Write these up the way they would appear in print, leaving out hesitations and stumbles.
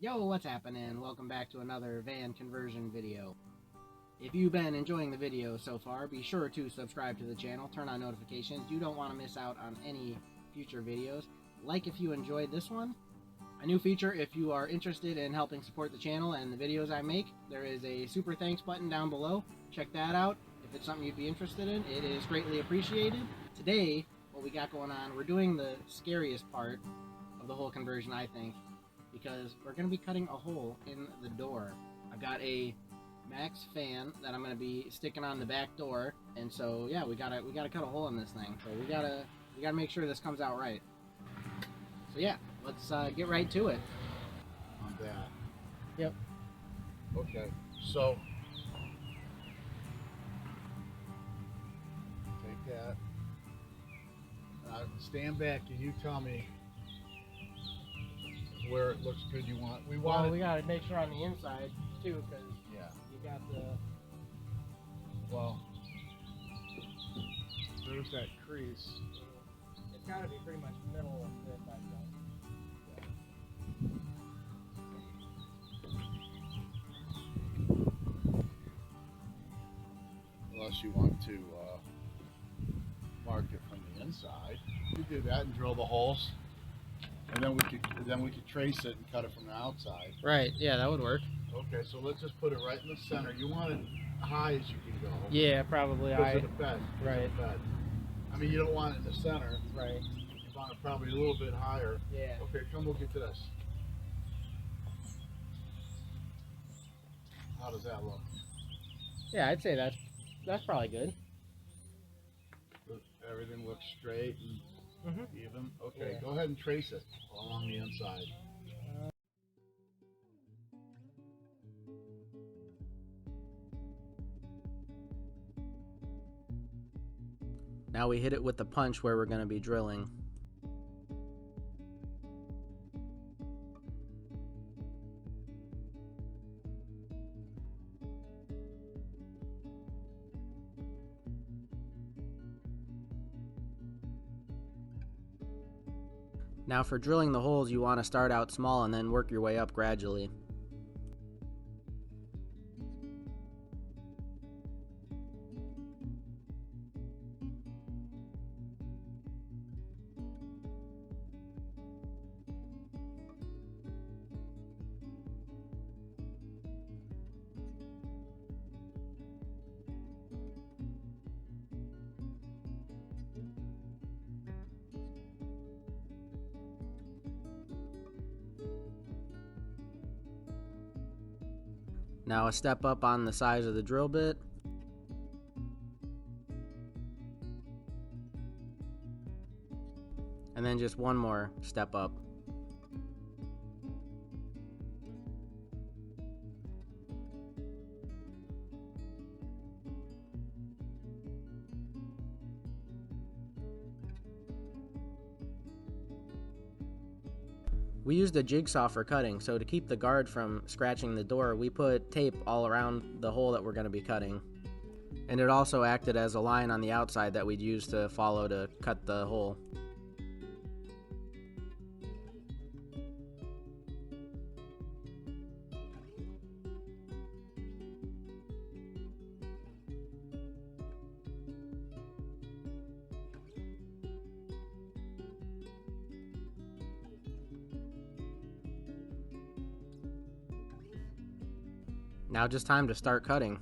Yo, what's happening? Welcome back to another van conversion video. If you've been enjoying the video so far, be sure to subscribe to the channel, turn on notifications. You don't want to miss out on any future videos. Like if you enjoyed this one. A new feature, if you are interested in helping support the channel and the videos I make, there is a super thanks button down below. Check that out. If it's something you'd be interested in, it is greatly appreciated. Today, what we got going on, we're doing the scariest part of the whole conversion, I think, because we're going to be cutting a hole in the door. I've got a Maxxfan that I'm going to be sticking on the back door, and so yeah, we gotta cut a hole in this thing. So we gotta make sure this comes out right. So yeah, let's get right to it. On that. Yep. Okay, so take that. Stand back and you tell me where it looks good. You want? We gotta make sure on the inside too, because Yeah. you got the. Well, there's that crease. It's gotta be pretty much middle of this, I think. Unless you want to mark it from the inside, you do that and drill the holes, and then we could trace it and cut it from the outside. Right. Yeah, that would work. Okay, so let's just put it right in the center. You want it high as you can go. Yeah, probably Because of the bed. Right. The bed. I mean, you don't want it in the center. Right. You want it probably a little bit higher. Yeah. Okay, come look at this. How does that look? Yeah, I'd say that's probably good. Everything looks straight and even. Okay, Yeah. go ahead and trace it along the inside. Now we hit it with the punch where we're going to be drilling. Now for drilling the holes, you want to start out small and then work your way up gradually. Now a step up on the size of the drill bit. And then just one more step up. We used a jigsaw for cutting, so to keep the guard from scratching the door, we put tape all around the hole that we're going to be cutting. And it also acted as a line on the outside that we'd use to follow to cut the hole. Now just time to start cutting.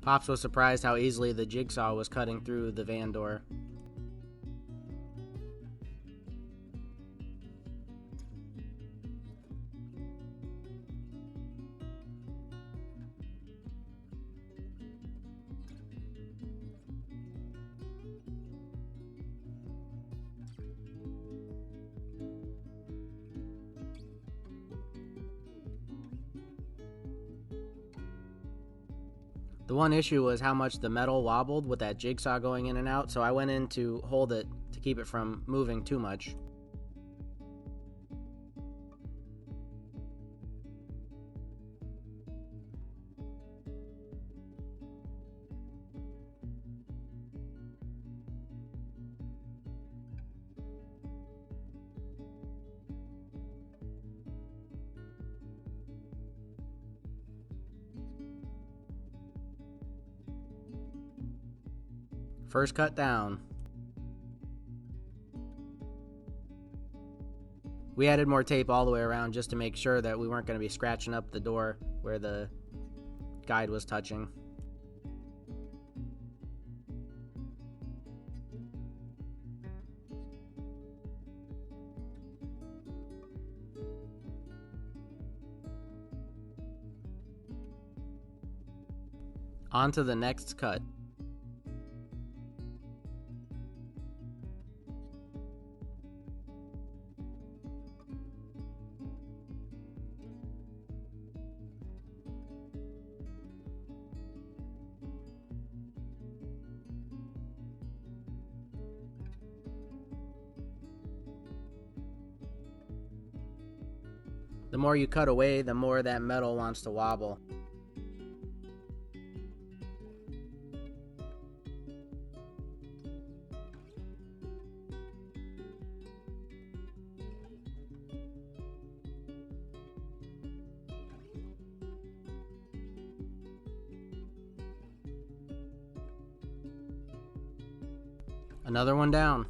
Pops was surprised how easily the jigsaw was cutting through the van door. The one issue was how much the metal wobbled with that jigsaw going in and out, so I went in to hold it to keep it from moving too much. First cut down. We added more tape all the way around just to make sure that we weren't going to be scratching up the door where the guide was touching. On to the next cut. The more you cut away, the more that metal wants to wobble. Another one down.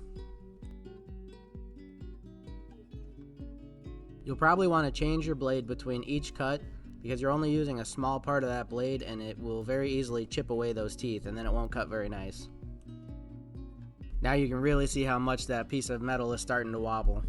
You'll probably want to change your blade between each cut because you're only using a small part of that blade and it will very easily chip away those teeth and then it won't cut very nice. Now you can really see how much that piece of metal is starting to wobble.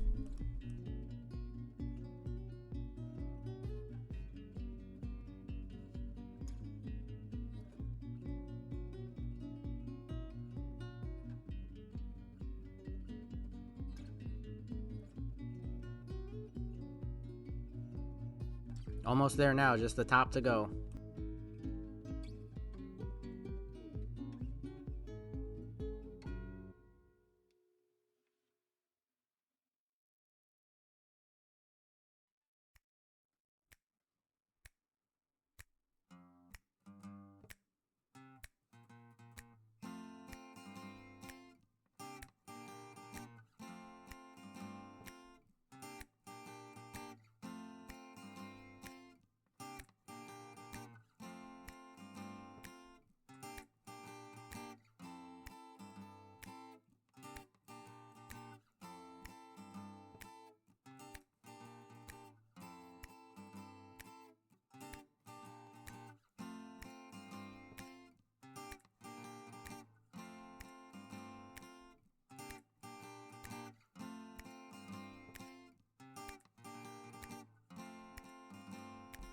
Almost there now, just the top to go.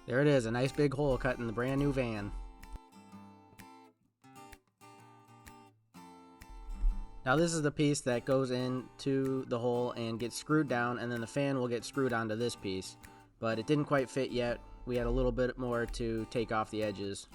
There it is, a nice big hole cut in the brand new van. Now this is the piece that goes into the hole and gets screwed down, and then the fan will get screwed onto this piece. But it didn't quite fit yet. We had a little bit more to take off the edges.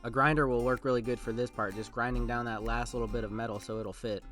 A grinder will work really good for this part, just grinding down that last little bit of metal so it'll fit.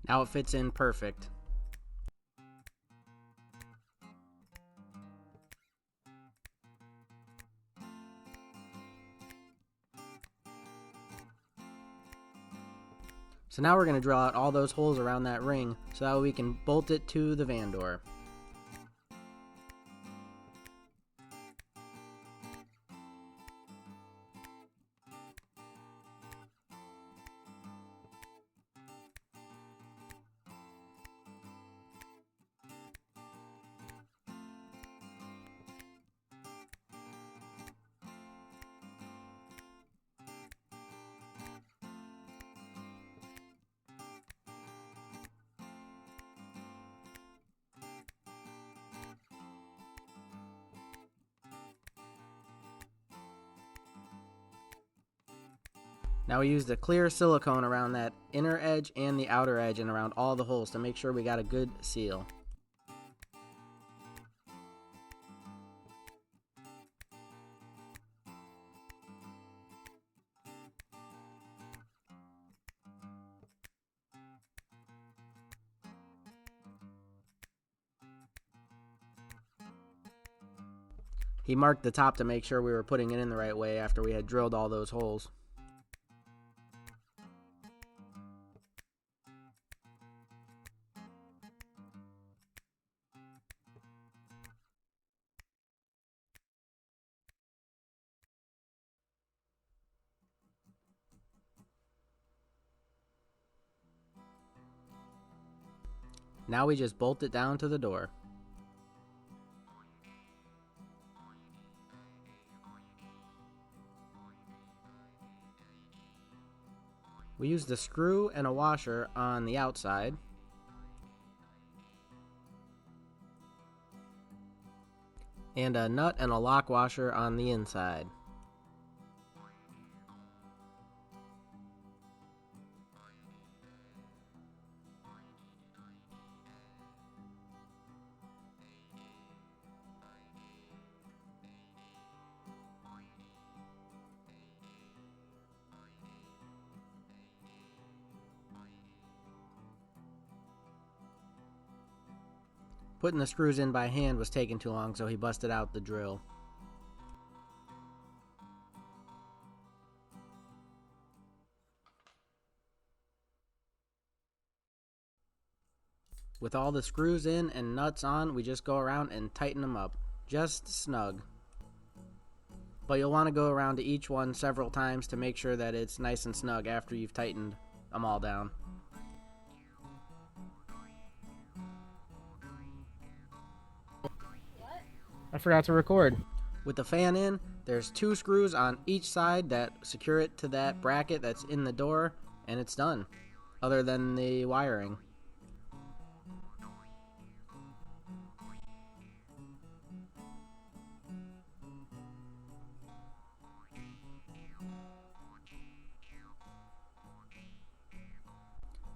Now it fits in perfect. So now we're going to drill out all those holes around that ring so that we can bolt it to the van door. Now we used a clear silicone around that inner edge and the outer edge and around all the holes to make sure we got a good seal. He marked the top to make sure we were putting it in the right way after we had drilled all those holes. Now we just bolt it down to the door. We used a screw and a washer on the outside. And a nut and a lock washer on the inside. Putting the screws in by hand was taking too long, so he busted out the drill. With all the screws in and nuts on, we just go around and tighten them up, just snug. But you'll want to go around to each one several times to make sure that it's nice and snug after you've tightened them all down. I forgot to record. With the fan in, there's 2 screws on each side that secure it to that bracket that's in the door, and it's done, other than the wiring.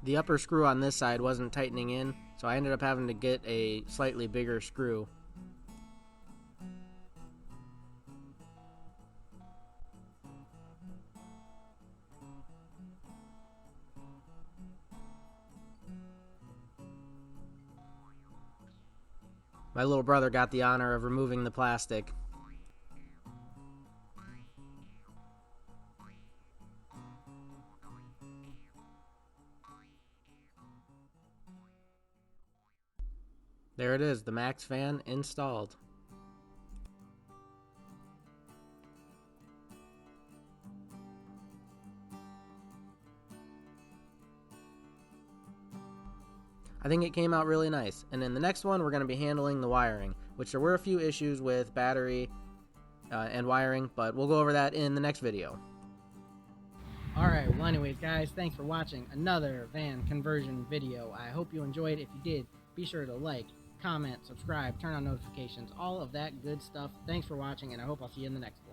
The upper screw on this side wasn't tightening in, so I ended up having to get a slightly bigger screw. My little brother got the honor of removing the plastic. There it is, the Maxxfan installed. I think it came out really nice, and in the next one we're going to be handling the wiring, which there were a few issues with battery and wiring, but we'll go over that in the next video. Alright, well anyways guys, thanks for watching another van conversion video. I hope you enjoyed. If you did, be sure to like, comment, subscribe, turn on notifications, all of that good stuff. Thanks for watching, and I hope I'll see you in the next one.